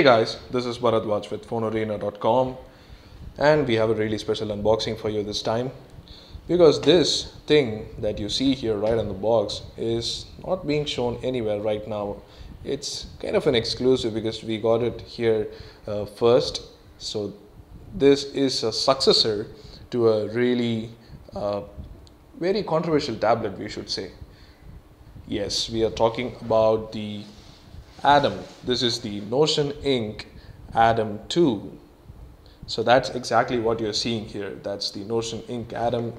Hey guys, this is Bharadwaj with FoneArena.com, and we have a really special unboxing for you this time because this thing that you see here right on the box is not being shown anywhere right now. It's kind of an exclusive because we got it here first. So this is a successor to a really very controversial tablet, we should say. Yes, we are talking about the Atom. This is the Notion Ink Atom 2. So that's exactly what you're seeing here. That's the Notion Ink Atom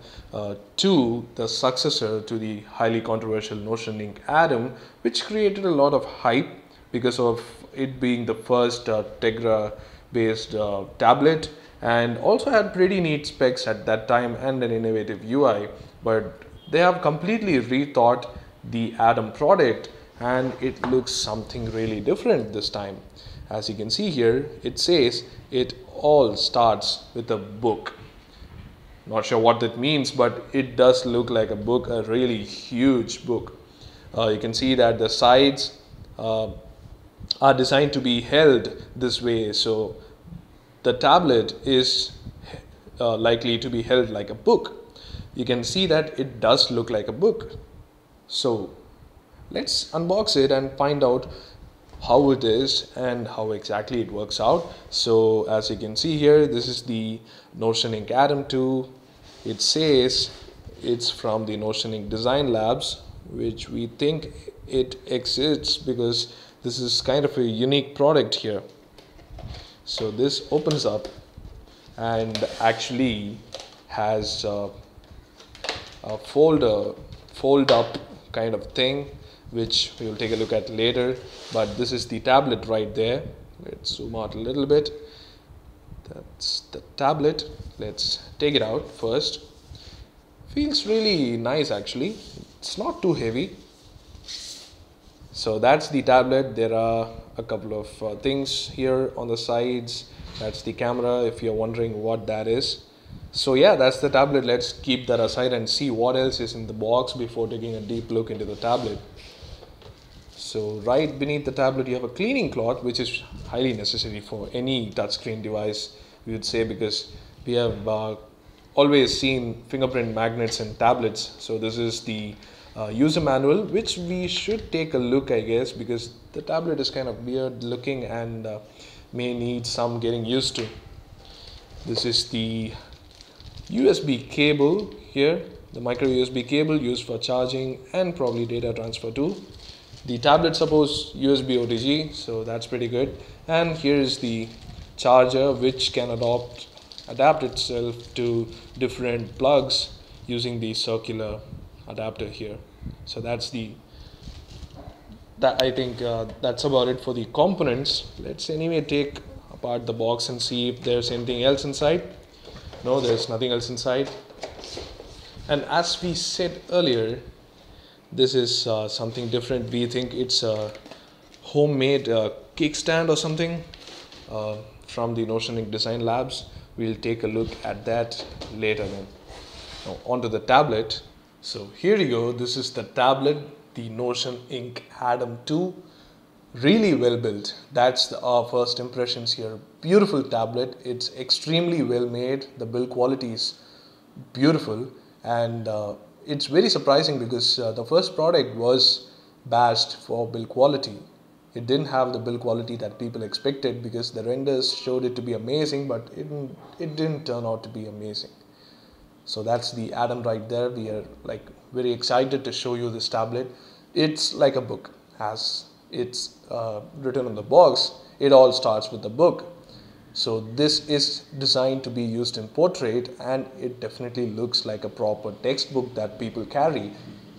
2, the successor to the highly controversial Notion Ink Atom, which created a lot of hype because of it being the first Tegra based tablet, and also had pretty neat specs at that time and an innovative UI. But they have completely rethought the Atom product, and it looks something really different this time. As you can see here, it says it all starts with a book. Not sure what that means, but it does look like a book, a really huge book. You can see that the sides are designed to be held this way, so the tablet is likely to be held like a book. You can see that it does look like a book. So let's unbox it and find out how it is and how exactly it works out. So as you can see here, this is the Notion Ink Atom 2. It says it's from the Notion Ink Design Labs, which we think it exists because this is kind of a unique product here. So this opens up and actually has a fold up kind of thing, which we will take a look at later. But this is the tablet right there. Let's zoom out a little bit. That's the tablet. Let's take it out first. Feels really nice actually. It's not too heavy. So that's the tablet. There are a couple of things here on the sides. That's the camera, if you're wondering what that is. So yeah, that's the tablet. Let's keep that aside and see what else is in the box before taking a deep look into the tablet. So right beneath the tablet you have a cleaning cloth, which is highly necessary for any touchscreen device, we would say, because we have always seen fingerprint magnets in tablets. So this is the user manual, which we should take a look, I guess, because the tablet is kind of weird looking and may need some getting used to. This is the USB cable here, the micro USB cable used for charging and probably data transfer too. The tablet supports USB OTG, so that's pretty good. And here is the charger, which can adapt itself to different plugs using the circular adapter here. So that's I think that's about it for the components. Let's anyway take apart the box and see if there's anything else inside. No, there's nothing else inside. And as we said earlier, this is something different. We think it's a homemade kickstand or something from the Notion Ink Design Labs. We'll take a look at that later then. Now onto the tablet. So here you go. This is the tablet, the Notion Ink Atom 2. Really well built. That's our first impressions here. Beautiful tablet. It's extremely well made. The build quality is beautiful, and it's very surprising because the first product was bashed for build quality. It didn't have the build quality that people expected because the renders showed it to be amazing, but it didn't turn out to be amazing. So that's the Atom right there. We are like very excited to show you this tablet. It's like a book. As it's written on the box, it all starts with the book. So this is designed to be used in portrait, and it definitely looks like a proper textbook that people carry.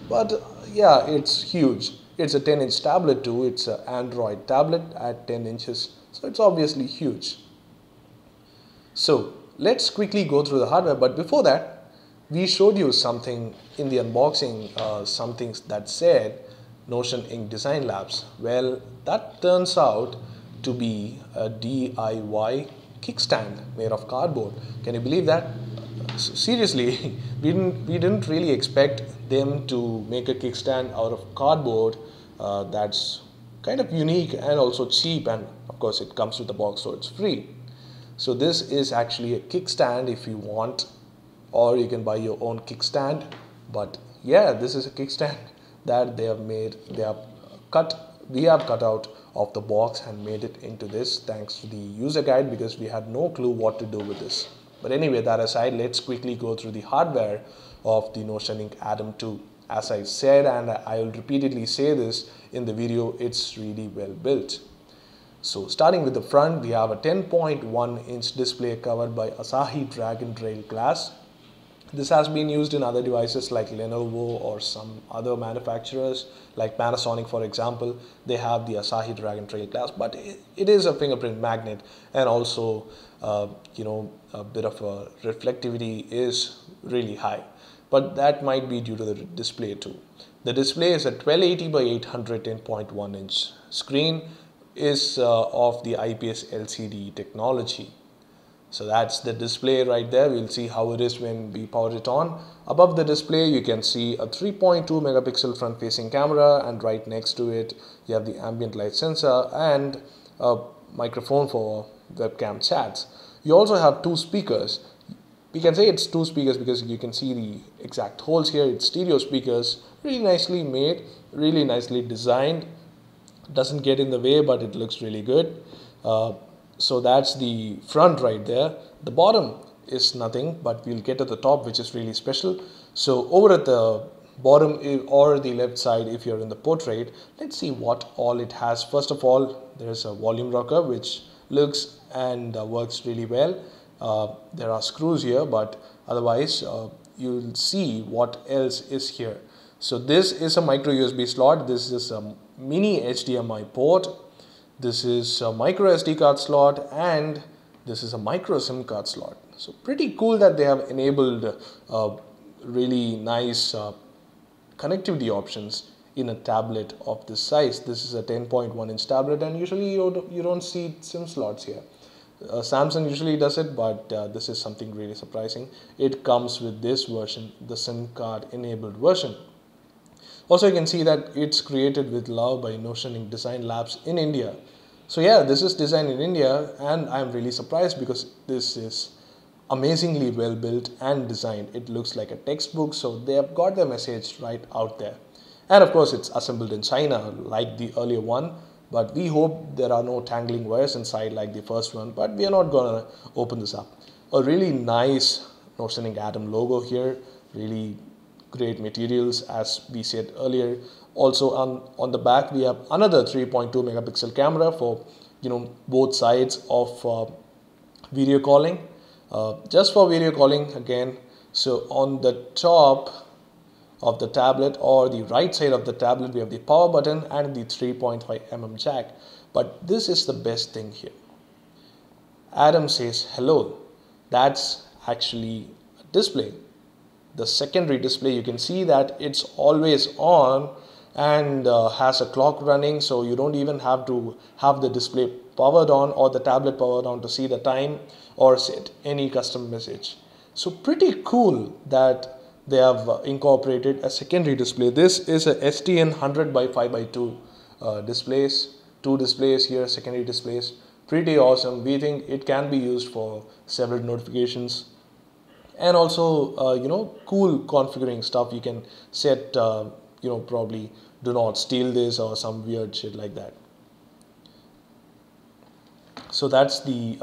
But yeah, it's huge. It's a 10-inch tablet too. It's an Android tablet at 10 inches. So it's obviously huge. So let's quickly go through the hardware. But before that, we showed you something in the unboxing, something that said Notion Ink Design Labs. Well, that turns out to be a DIY kickstand made of cardboard. Can you believe that? Seriously, we didn't really expect them to make a kickstand out of cardboard that's kind of unique and also cheap, and of course it comes with the box, so it's free. So this is actually a kickstand if you want, or you can buy your own kickstand. But yeah, this is a kickstand that they have made. We have cut out of the box and made it into this thanks to the user guide, because we had no clue what to do with this. But anyway, that aside, let's quickly go through the hardware of the Notion Ink Atom 2. As I said, and I will repeatedly say this in the video, it's really well built. So starting with the front, we have a 10.1 inch display covered by Asahi Dragon Trail glass. This has been used in other devices like Lenovo or some other manufacturers like Panasonic, for example. They have the Asahi Dragon Trail glass, but it is a fingerprint magnet, and also a bit of a reflectivity is really high, but that might be due to the display too. The display is a 1280 by 800 10.1 inch screen, is of the IPS LCD technology. So that's the display right there. We'll see how it is when we power it on. Above the display, you can see a 3.2 megapixel front facing camera, and right next to it, you have the ambient light sensor and a microphone for webcam chats. You also have two speakers. We can say it's two speakers because you can see the exact holes here. It's stereo speakers, really nicely made, really nicely designed. Doesn't get in the way, but it looks really good. So that's the front right there. The bottom is nothing, but we'll get to the top, which is really special. So over at the bottom or the left side, if you're in the portrait, let's see what all it has. First of all, there's a volume rocker which looks and works really well. There are screws here, but otherwise you'll see what else is here. So this is a micro USB slot. This is a mini HDMI port. This is a micro SD card slot, and this is a micro SIM card slot. So pretty cool that they have enabled really nice connectivity options in a tablet of this size. This is a 10.1 inch tablet, and usually you don't see SIM slots here. Samsung usually does it, but this is something really surprising. It comes with this version, the SIM card enabled version. Also, you can see that it's created with love by Notion Ink Design Labs in India. So yeah, this is designed in India, and I'm really surprised because this is amazingly well built and designed. It looks like a textbook, so they have got their message right out there. And of course, it's assembled in China like the earlier one, but we hope there are no tangling wires inside like the first one, but we are not gonna open this up. A really nice Notion Ink Atom logo here, really great materials as we said earlier. Also on the back we have another 3.2 megapixel camera for both sides of video calling, just for video calling again. So on the top of the tablet or the right side of the tablet, we have the power button and the 3.5mm jack. But this is the best thing here. Atom says hello. That's actually a display. The secondary display, you can see that it's always on and has a clock running, so you don't even have to have the display powered on or the tablet powered on to see the time or set any custom message. So pretty cool that they have incorporated a secondary display. This is a STN 100 by 5x2 displays, two displays here, secondary displays. Pretty awesome. We think it can be used for several notifications. And also, cool configuring stuff. You can set, probably do not steal this or some weird shit like that. So that's the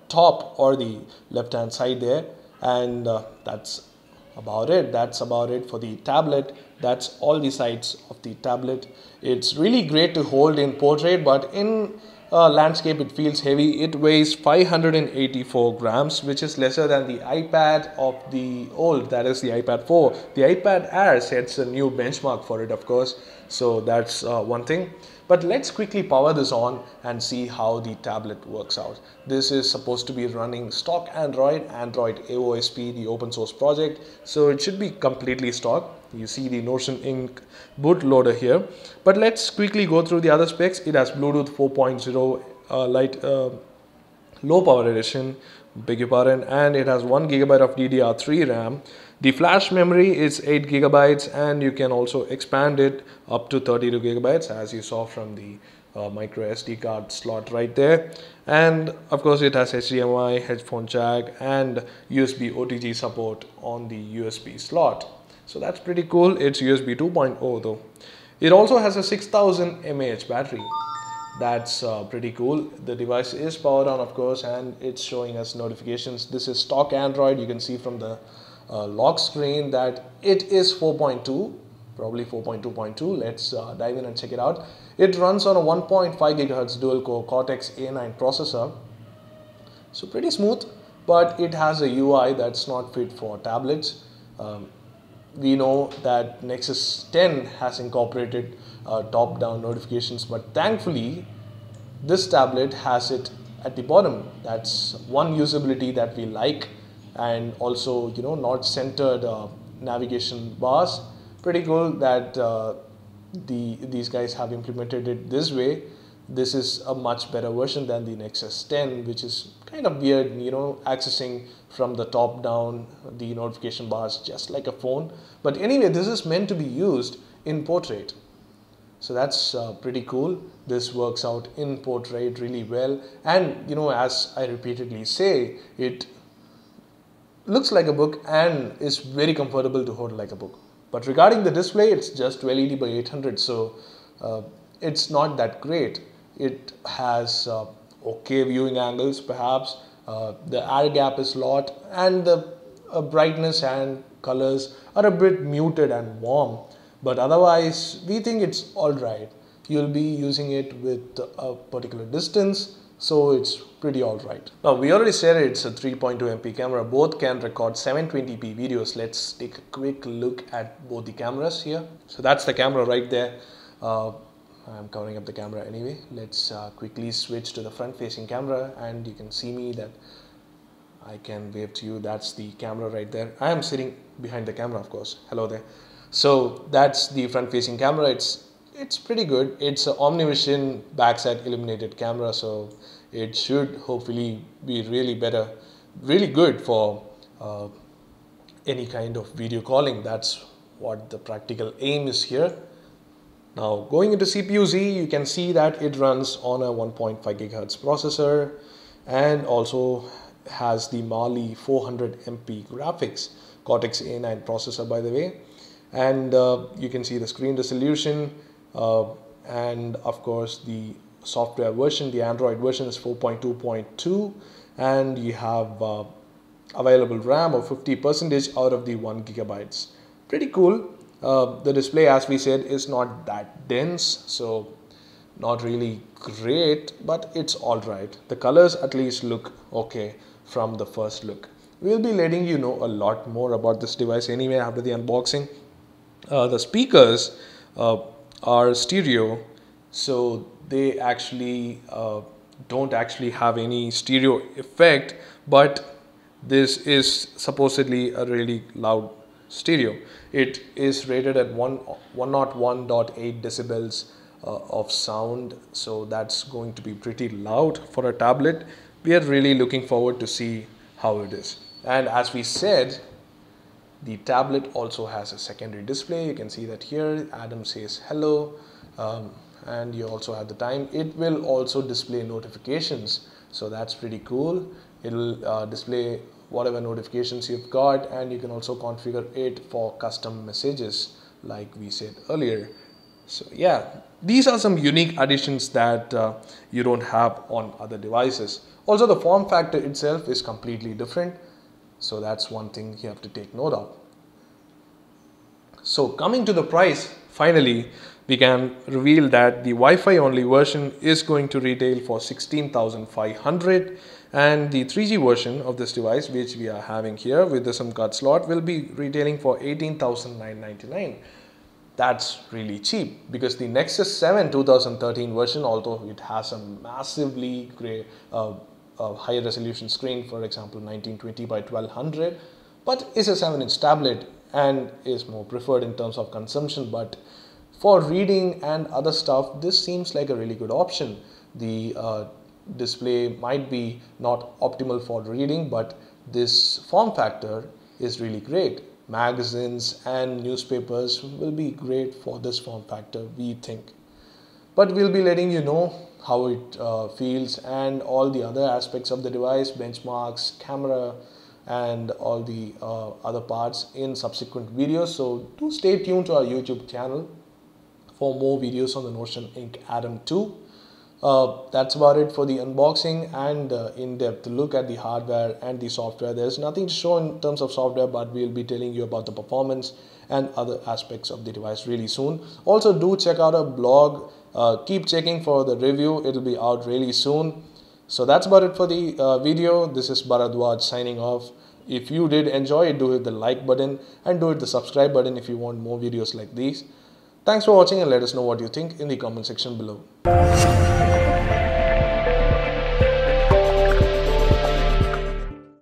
top or the left hand side there. And that's about it. That's about it for the tablet. That's all the sides of the tablet. It's really great to hold in portrait, but in landscape it feels heavy. It weighs 584 grams, which is lesser than the iPad of the old, that is the iPad 4. The iPad Air sets a new benchmark for it, of course, so that's one thing. But let's quickly power this on and see how the tablet works out. This is supposed to be running stock Android AOSP, the open source project, so it should be completely stock. You see the Notion Ink bootloader here. But let's quickly go through the other specs. It has Bluetooth 4.0 low power edition, beg your pardon, and it has 1 GB of DDR3 RAM. The flash memory is 8 GB, and you can also expand it up to 32 GB as you saw from the micro SD card slot right there, and of course it has HDMI, headphone jack, and USB OTG support on the USB slot. So that's pretty cool. It's USB 2.0 though. It also has a 6000 mAh battery. That's pretty cool. The device is powered on, of course, and it's showing us notifications. This is stock Android. You can see from the lock screen that it is 4.2, probably 4.2.2. Let's dive in and check it out. It runs on a 1.5 GHz dual-core Cortex A9 processor. So pretty smooth, but it has a UI that's not fit for tablets. We know that Nexus 10 has incorporated top-down notifications, but thankfully this tablet has it at the bottom. That's one usability that we like, and also not centered navigation bars. Pretty cool that these guys have implemented it this way. This is a much better version than the Nexus 10, which is kind of weird, accessing from the top down the notification bars just like a phone. But anyway, this is meant to be used in portrait. So that's pretty cool. This works out in portrait really well. And as I repeatedly say, it looks like a book and is very comfortable to hold like a book. But regarding the display, it's just 1280 by 800, so it's not that great. It has okay viewing angles, perhaps. The air gap is a lot, and the brightness and colors are a bit muted and warm. But otherwise, we think it's all right. You'll be using it with a particular distance, so it's pretty all right. Now, we already said it's a 3.2 MP camera. Both can record 720p videos. Let's take a quick look at both the cameras here. So that's the camera right there. I'm covering up the camera anyway. Let's quickly switch to the front-facing camera, and you can see me that I can wave to you. That's the camera right there. I am sitting behind the camera, of course. Hello there. So that's the front-facing camera. It's pretty good. It's an OmniVision backside illuminated camera, so it should hopefully be really good for any kind of video calling. That's what the practical aim is here. Now, going into CPU-Z, you can see that it runs on a 1.5 GHz processor and also has the Mali 400 MP graphics, Cortex A9 processor, by the way. And you can see the screen resolution, and of course the software version, the Android version is 4.2.2, and you have available RAM of 50% out of the 1 GB. Pretty cool. The display, as we said, is not that dense, so not really great, but it's all right. The colors at least look okay from the first look. We'll be letting you know a lot more about this device anyway after the unboxing. The speakers are stereo, so they actually don't actually have any stereo effect, but this is supposedly a really loud stereo. It is rated at 101.8 decibels of sound, so that's going to be pretty loud for a tablet. We are really looking forward to see how it is. And as we said, the tablet also has a secondary display. You can see that here. Adam says hello, and you also have the time. It will also display notifications, so that's pretty cool. It will display whatever notifications you've got, and you can also configure it for custom messages like we said earlier. So yeah, these are some unique additions that you don't have on other devices. Also, the form factor itself is completely different, so that's one thing you have to take note of. So coming to the price, finally we can reveal that the Wi-Fi only version is going to retail for 16,500, and the 3G version of this device, which we are having here with the SIM card slot, will be retailing for 18,999. That's really cheap, because the Nexus 7 2013 version, although it has a massively high resolution screen, for example 1920 by 1200, but is a 7-inch tablet and is more preferred in terms of consumption. But for reading and other stuff, this seems like a really good option. The display might be not optimal for reading, but this form factor is really great. Magazines and newspapers will be great for this form factor, we think. but we'll be letting you know how it feels and all the other aspects of the device, benchmarks, camera, and all the other parts in subsequent videos. So do stay tuned to our YouTube channel for more videos on the Notion Ink Atom 2. That's about it for the unboxing and in-depth look at the hardware and the software. There's nothing to show in terms of software, but we'll be telling you about the performance and other aspects of the device really soon. Also, do check out our blog. Keep checking for the review. It'll be out really soon. So that's about it for the video. This is Bharadwaj signing off. If you did enjoy it, do hit the like button and do hit the subscribe button if you want more videos like these. Thanks for watching and let us know what you think in the comment section below.